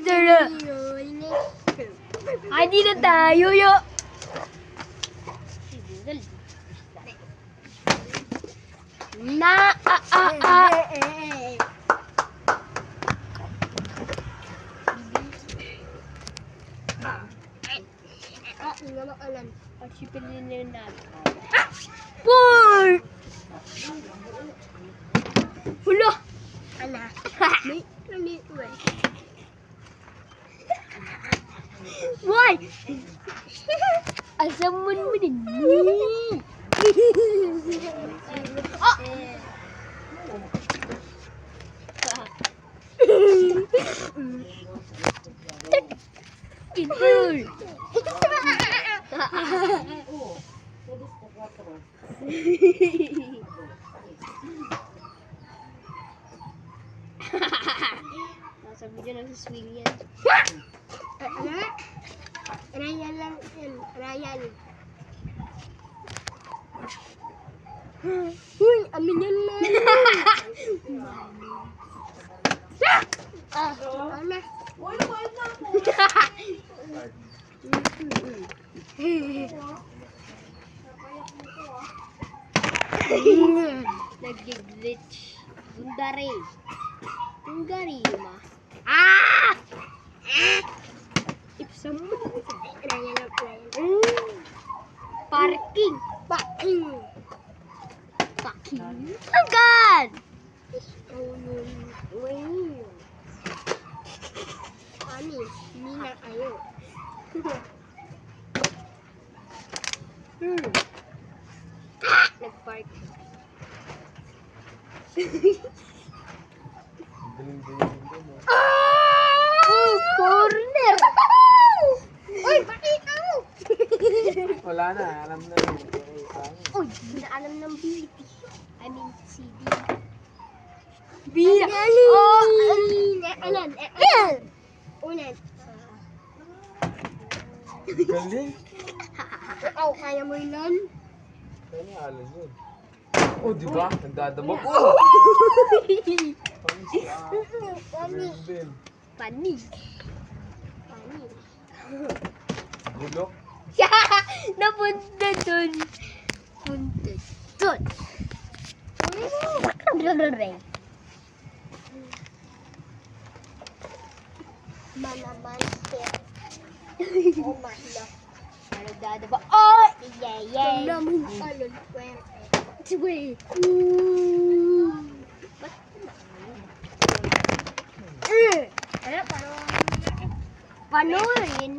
Tara. Ay, di na tayo, yo. Na, Hindi na makalan. Arsipin din na Poy! Hulo! Ala. May nalito eh. Boy! Asam mo din. Oh! Ito! Nasa video nagsiswing yan. Ano? Ryan lang yun. Ryan. Uy, amin yan na. Ano? Nag-glitch. Bundari. Bundari ma. Ah! Ipsam mo. Ryan lang. Parking. Paking. Parking. Agad! Ani, Nina ayo. Nag-park. Corner! Uy, bakit ako? Wala na, alam na. Uy, hindi na alam ng BT. I mean, CD. B. Oh, Alan. Ulit. Galing. Ikaw, kaya mo yun? Kaya niya alam yun. Oh, di ba? Nagdadabog. Pani. Bin. Panig. Pani. Bulok. Napunta dun. Punta dun. Mana monster. Oh my God. Nagdadaba. Oh! Yeah. Namin alon. Swerte. Wait. Ano, parang Panurin.